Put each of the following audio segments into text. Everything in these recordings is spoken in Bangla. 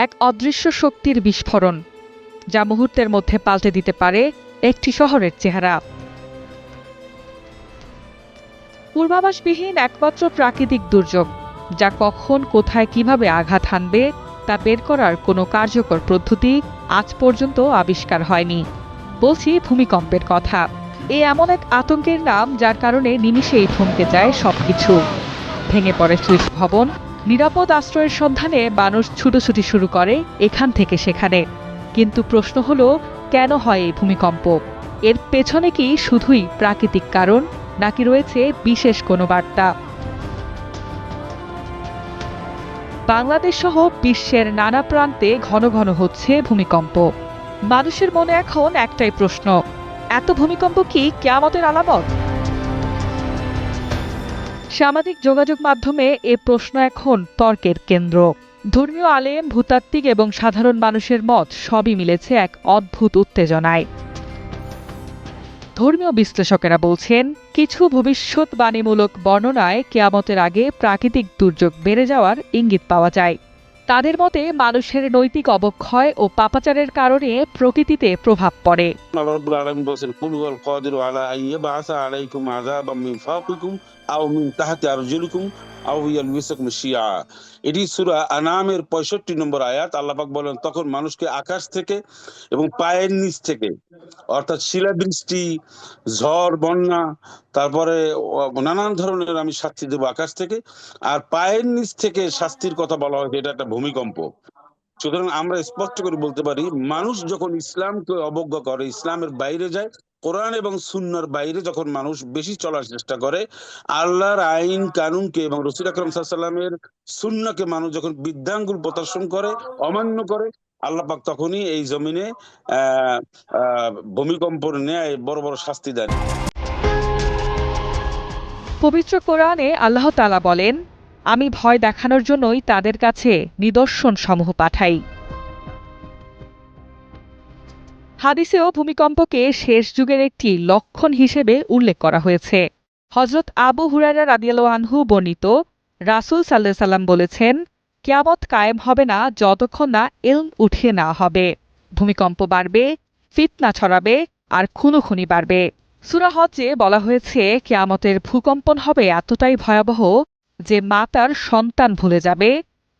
এক অদৃশ্য শক্তির বিস্ফোরণ, যা মুহূর্তের মধ্যে পাল্টে দিতে পারে একটি শহরের চেহারা। পূর্বাভাসবিহীন একমাত্র প্রাকৃতিক দুর্যোগ, যা কখন কোথায় কিভাবে আঘাত হানবে তা বের করার কোনো কার্যকর পদ্ধতি আজ পর্যন্ত আবিষ্কার হয়নি। বলছি ভূমিকম্পের কথা। এমন এক আতঙ্কের নাম যার কারণে নিমিষেই থমকে যায় সবকিছু। ভেঙে পড়ে সুইস ভবন, নিরাপদ আশ্রয়ের সন্ধানে মানুষ ছুটোছুটি শুরু করে এখান থেকে সেখানে। কিন্তু প্রশ্ন হলো, কেন হয় এই ভূমিকম্প? এর পেছনে কি শুধুই প্রাকৃতিক কারণ, নাকি রয়েছে বিশেষ কোনো বার্তা? বাংলাদেশ সহ বিশ্বের নানা প্রান্তে ঘন ঘন হচ্ছে ভূমিকম্প। মানুষের মনে এখন একটাই প্রশ্ন, এত ভূমিকম্প কি কিয়ামতের আলামত? সামাজিক যোগাযোগ মাধ্যমে এ প্রশ্ন এখন তর্কের কেন্দ্র। ধর্মীয় আলেম, ভূতাত্ত্বিক এবং সাধারণ মানুষের মত সবই মিলেছে এক অদ্ভুত উত্তেজনায়। ধর্মীয় বিশ্লেষকেরা বলছেন, কিছু ভবিষ্যৎবাণীমূলক বর্ণনায় কিয়ামতের আগে প্রাকৃতিক দুর্যোগ বেড়ে যাওয়ার ইঙ্গিত পাওয়া যায়। তাদের মতে মানুষের নৈতিক অবক্ষয় ও পাপাচারের কারণে প্রকৃতিতে প্রভাব পড়ে। আল্লাহ রাব্বুল আলামিন বলেছেন, কুল হুয়াল কাদিরু আলা আইয়াবআসা আলাইকুম আযাবাম মিন ফাওকিকুম আও মিন তাহতি আরজুলিকুম আও ইয়ালবিসাকুম শিয়া। এটি সূরা আনামের 65 নম্বর আয়াত। আল্লাহ পাক বলেন, তখন মানুষকে আকাশ থেকে এবং পায়ের নিচ থেকে, অর্থাৎ শিলাবৃষ্টি, ঝড়, বন্যা, তারপরে নানান ধরনের আমি শাস্তি দেব আকাশ থেকে। আর পায়ের নিচ থেকে শাস্তির কথা বলা হয়েছে, এটা একটা ভূমিকম্প। সুতরাং আমরা স্পষ্ট করে বলতে পারি, মানুষ যখন ইসলামকে অবজ্ঞা করে, ইসলামের বাইরে যায়, কোরআন এবং সুন্নাহর বাইরে যখন মানুষ বেশি চলার চেষ্টা করে, আল্লাহর আইন কানুনকে এবং রাসূল আকরাম সাল্লাল্লাহু আলাইহি ওয়াসাল্লামের সুন্নাহকে মানুষ যখন বৃদ্ধাঙ্গুল প্রদর্শন করে, অমান্য করে, আল্লাহ পাক তখনই এই জমিনে আহ আহ ভূমিকম্পর ন্যায় বড় বড় শাস্তি দেন। পবিত্র কোরআনে আল্লাহ তাআলা বলেন, আমি ভয় দেখানোর জন্যই তাদের কাছে নিদর্শন সমূহ পাঠাই। হাদিসেও ভূমিকম্পকে শেষ যুগের একটি লক্ষণ হিসেবে উল্লেখ করা হয়েছে। হযরত আবু হুরায়রা রাদিয়াল্লাহু আনহু বর্ণিত, রাসূল সাল্লাল্লাহু আলাইহি সাল্লাম বলেছেন, কিয়ামত কায়েম হবে না যতক্ষণ না ইলম উঠিয়ে নেওয়া হবে। ভূমিকম্প বাড়বে, ফিতনা ছড়াবে, আর খুনোখুনি বাড়বে। সূরা হজ্জে বলা হয়েছে, কিয়ামতের ভূকম্পন হবে এতটাই ভয়াবহ যে মা তার সন্তান ভুলে যাবে,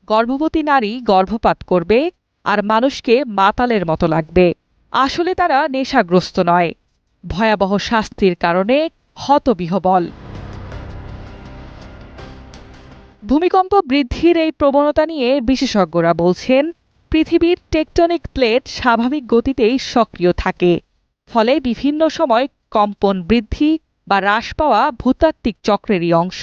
গর্ভবতী নারী গর্ভপাত করবে, আর মানুষকে মাতালের মতো লাগবে। আসলে তারা নেশাগ্রস্ত নয়, ভয়াবহ শাস্তির কারণে হতবিহ্বল। ভূমিকম্প বৃদ্ধির এই প্রবণতা নিয়ে বিশেষজ্ঞরা বলছেন, পৃথিবীর টেকটনিক প্লেট স্বাভাবিক গতিতেই সক্রিয় থাকে। ফলে বিভিন্ন সময় কম্পন বৃদ্ধি বা হ্রাস পাওয়া ভূতাত্ত্বিক চক্রেরই অংশ।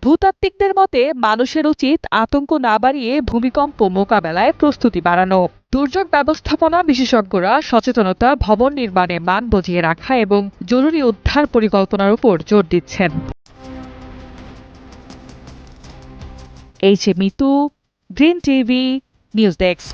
ভূতাত্ত্বিকদের মতে মানুষের উচিত আতঙ্ক না বাড়িয়ে ভূমিকম্প মোকাবেলায় প্রস্তুতি বাড়ানো। দুর্যোগ ব্যবস্থাপনা বিশেষজ্ঞরা সচেতনতা, ভবন নির্মাণে মান বজিয়ে রাখা এবং জরুরি উদ্ধার পরিকল্পনার উপর জোর দিচ্ছেন। Mitu, green TV, news desk.